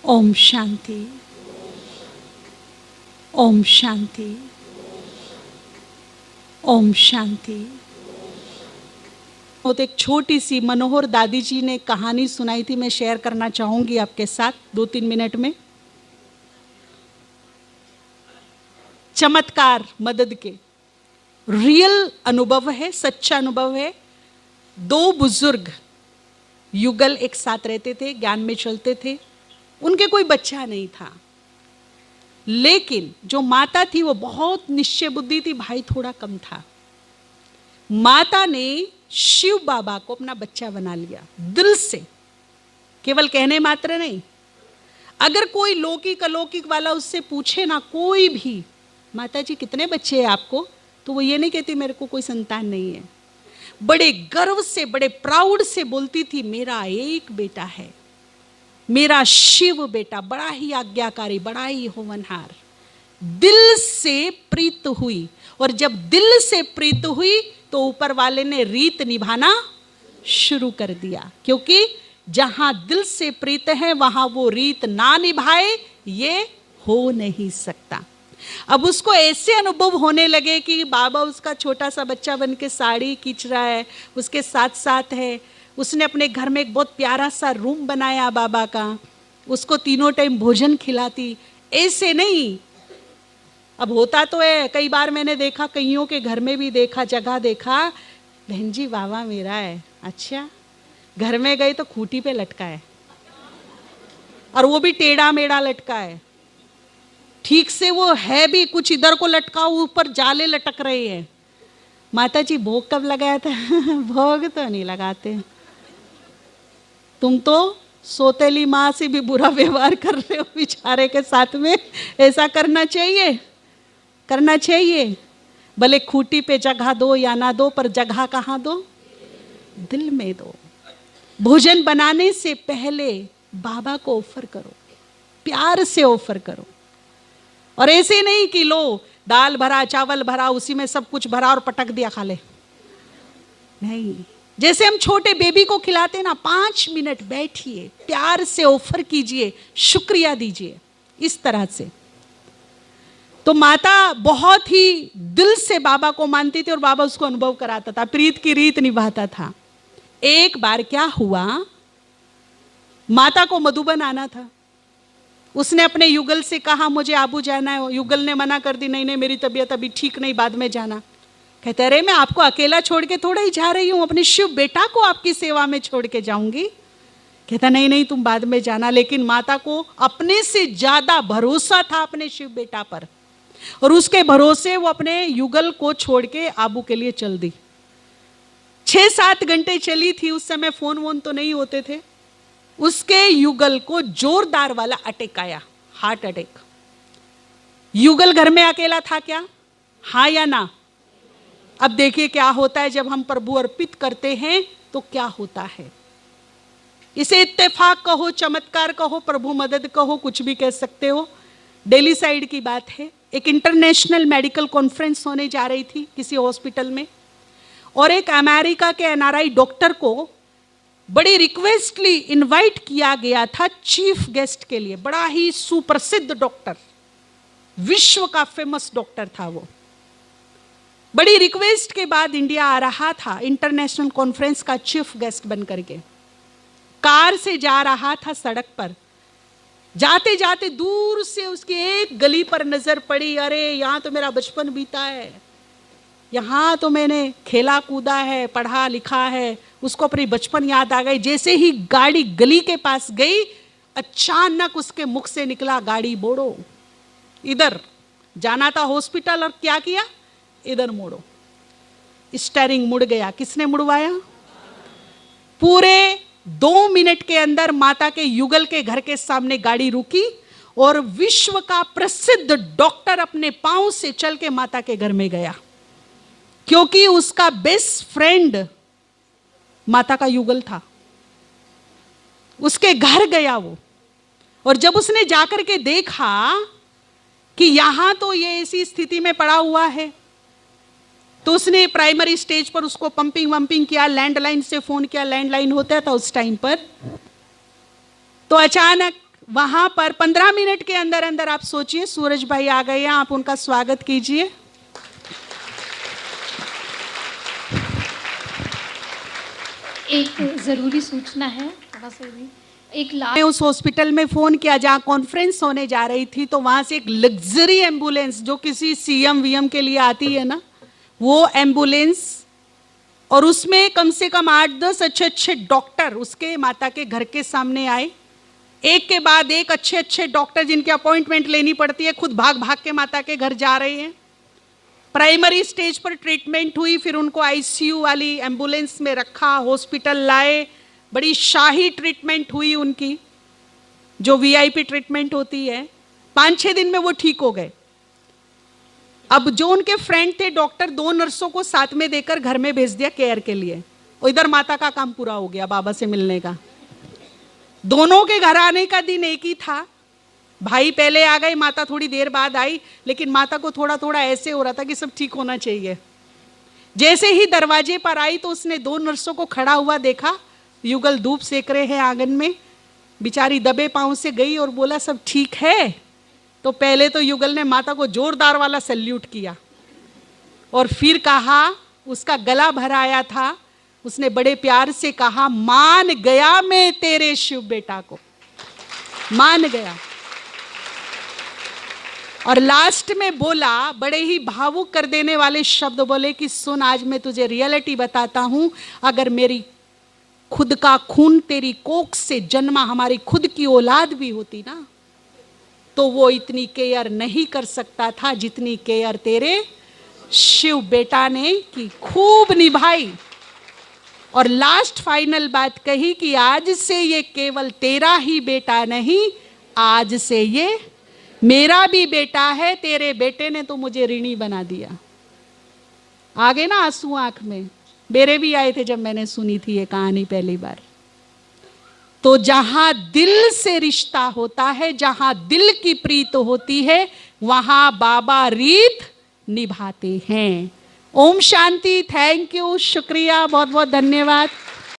ओम शांति, ओम शांति, ओम शांति। तो एक छोटी सी मनोहर दादी जी ने कहानी सुनाई थी, मैं शेयर करना चाहूंगी आपके साथ 2-3 मिनट में। चमत्कार मदद के रियल अनुभव है, सच्चा अनुभव है। 2 बुजुर्ग युगल एक साथ रहते थे, ज्ञान में चलते थे। उनके कोई बच्चा नहीं था, लेकिन जो माता थी वो बहुत निश्चय बुद्धि थी, भाई थोड़ा कम था। माता ने शिव बाबा को अपना बच्चा बना लिया दिल से, केवल कहने मात्र नहीं। अगर कोई लौकिक अलौकिक वाला उससे पूछे ना, कोई भी, माता जी कितने बच्चे हैं आपको, तो वो ये नहीं कहती मेरे को कोई संतान नहीं है। बड़े गर्व से, बड़े प्राउड से बोलती थी मेरा एक बेटा है, मेरा शिव बेटा, बड़ा ही आज्ञाकारी, बड़ा ही होनहार। दिल से प्रीत हुई, और जब दिल से प्रीत हुई तो ऊपर वाले ने रीत निभाना शुरू कर दिया, क्योंकि जहां दिल से प्रीत है वहां वो रीत ना निभाए ये हो नहीं सकता। अब उसको ऐसे अनुभव होने लगे कि बाबा उसका छोटा सा बच्चा बन के साड़ी खींच रहा है, उसके साथ साथ है। उसने अपने घर में एक बहुत प्यारा सा रूम बनाया बाबा का, उसको तीनों टाइम भोजन खिलाती। ऐसे नहीं, अब होता तो है, कई बार मैंने देखा, कईयों के घर में भी देखा, जगह देखा, बहन जी बाबा मेरा है, अच्छा, घर में गए तो खूंटी पे लटका है, और वो भी टेढ़ा मेढ़ा लटका है। ठीक से वो है भी, कुछ इधर को लटका, ऊपर जाले लटक रहे हैं। माता जी भोग कब लगाया था? भोग तो नहीं लगाते, तुम तो सोतेली माँ से भी बुरा व्यवहार कर रहे हो बेचारे के साथ में। ऐसा करना चाहिए, करना चाहिए। भले खूंटी पे जगह दो या ना दो, पर जगह कहाँ दो? दिल में दो। भोजन बनाने से पहले बाबा को ऑफर करो, प्यार से ऑफर करो। और ऐसे नहीं कि लो दाल भरा, चावल भरा, उसी में सब कुछ भरा और पटक दिया खा ले, नहीं। जैसे हम छोटे बेबी को खिलाते ना, 5 मिनट बैठिए, प्यार से ऑफर कीजिए, शुक्रिया दीजिए, इस तरह से। तो माता बहुत ही दिल से बाबा को मानती थी और बाबा उसको अनुभव कराता था, प्रीत की रीत निभाता था। एक बार क्या हुआ, माता को मधुबन आना था। उसने अपने युगल से कहा मुझे आबू जाना है। युगल ने मना कर दी, नहीं नहीं मेरी तबीयत अभी ठीक नहीं, बाद में जाना। कहते अरे मैं आपको अकेला छोड़ के थोड़ा ही जा रही हूँ, अपने शिव बेटा को आपकी सेवा में छोड़ के जाऊंगी। कहता नहीं नहीं तुम बाद में जाना। लेकिन माता को अपने से ज्यादा भरोसा था अपने शिव बेटा पर, और उसके भरोसे वो अपने युगल को छोड़ के आबू के लिए चल दी। 6-7 घंटे चली थी, उस समय फोन वोन तो नहीं होते थे। उसके युगल को जोरदार वाला अटैक आया, हार्ट अटैक। युगल घर में अकेला था क्या? हाँ या ना? अब देखिए क्या होता है जब हम प्रभु अर्पित करते हैं तो क्या होता है। इसे इत्तेफाक कहो, चमत्कार कहो, प्रभु मदद कहो, कुछ भी कह सकते हो। दिल्ली साइड की बात है, एक इंटरनेशनल मेडिकल कॉन्फ्रेंस होने जा रही थी किसी हॉस्पिटल में, और एक अमेरिका के एनआरआई डॉक्टर को बड़ी रिक्वेस्टली इनवाइट किया गया था चीफ गेस्ट के लिए। बड़ा ही सुप्रसिद्ध डॉक्टर, विश्व का फेमस डॉक्टर था वो। बड़ी रिक्वेस्ट के बाद इंडिया आ रहा था इंटरनेशनल कॉन्फ्रेंस का चीफ गेस्ट बन करके। कार से जा रहा था सड़क पर, जाते जाते दूर से उसकी एक गली पर नजर पड़ी, अरे यहाँ तो मेरा बचपन बीता है, यहाँ तो मैंने खेला कूदा है, पढ़ा लिखा है। उसको अपनी बचपन याद आ गई। जैसे ही गाड़ी गली के पास गई, अचानक उसके मुख से निकला गाड़ी मोड़ो। इधर जाना था हॉस्पिटल, और क्या किया? इधर मोड़ो। स्टीयरिंग मुड़ गया। किसने मुड़वाया? पूरे 2 मिनट के अंदर माता के युगल के घर के सामने गाड़ी रुकी, और विश्व का प्रसिद्ध डॉक्टर अपने पांव से चल के माता के घर में गया, क्योंकि उसका बेस्ट फ्रेंड माता का युगल था। उसके घर गया वो, और जब उसने जाकर के देखा कि यहां तो ये ऐसी स्थिति में पड़ा हुआ है, तो उसने प्राइमरी स्टेज पर उसको पंपिंग वंपिंग किया, लैंडलाइन से फोन किया, लैंडलाइन होता था उस टाइम पर। तो अचानक वहां पर 15 मिनट के अंदर अंदर आप सोचिए, सूरज भाई आ गए हैं, आप उनका स्वागत कीजिए। एक जरूरी सूचना है, थोड़ा सा भी मैं उस हॉस्पिटल में फोन किया जहां कॉन्फ्रेंस होने जा रही थी, तो वहां से एक लग्जरी एम्बुलेंस जो किसी सीएम वीएम के लिए आती है ना, वो एम्बुलेंस, और उसमें कम से कम 8-10 अच्छे अच्छे डॉक्टर उसके माता के घर के सामने आए। एक के बाद एक अच्छे अच्छे डॉक्टर जिनकी अपॉइंटमेंट लेनी पड़ती है, खुद भाग भाग के माता के घर जा रहे हैं। प्राइमरी स्टेज पर ट्रीटमेंट हुई, फिर उनको आईसीयू वाली एम्बुलेंस में रखा, हॉस्पिटल लाए, बड़ी शाही ट्रीटमेंट हुई उनकी, जो वीआईपी ट्रीटमेंट होती है। 5-6 दिन में वो ठीक हो गए। अब जो उनके फ्रेंड थे डॉक्टर, 2 नर्सों को साथ में देकर घर में भेज दिया केयर के लिए, और इधर माता का काम पूरा हो गया बाबा से मिलने का। दोनों के घर आने का दिन एक ही था। भाई पहले आ गए, माता थोड़ी देर बाद आई, लेकिन माता को थोड़ा थोड़ा ऐसे हो रहा था कि सब ठीक होना चाहिए। जैसे ही दरवाजे पर आई तो उसने 2 नर्सों को खड़ा हुआ देखा, युगल धूप सेक रहे हैं आंगन में। बेचारी दबे पांव से गई और बोला सब ठीक है। तो पहले तो युगल ने माता को जोरदार वाला सैल्यूट किया, और फिर कहा, उसका गला भरा आया था, उसने बड़े प्यार से कहा, मान गया मैं तेरे शिव बेटा को, मान गया। और लास्ट में बोला, बड़े ही भावुक कर देने वाले शब्द बोले कि सुन, आज मैं तुझे रियलिटी बताता हूं, अगर मेरी खुद का खून तेरी कोख से जन्मा हमारी खुद की औलाद भी होती ना, तो वो इतनी केयर नहीं कर सकता था जितनी केयर तेरे शिव बेटा ने की, खूब निभाई। और लास्ट फाइनल बात कही कि आज से ये केवल तेरा ही बेटा नहीं, आज से ये मेरा भी बेटा है, तेरे बेटे ने तो मुझे ऋणी बना दिया। आ गए ना आंसू आंख में, मेरे भी आए थे जब मैंने सुनी थी ये कहानी पहली बार। तो जहां दिल से रिश्ता होता है, जहां दिल की प्रीत होती है, वहां बाबा रीत निभाते हैं। ओम शांति। थैंक यू, शुक्रिया, बहुत बहुत धन्यवाद।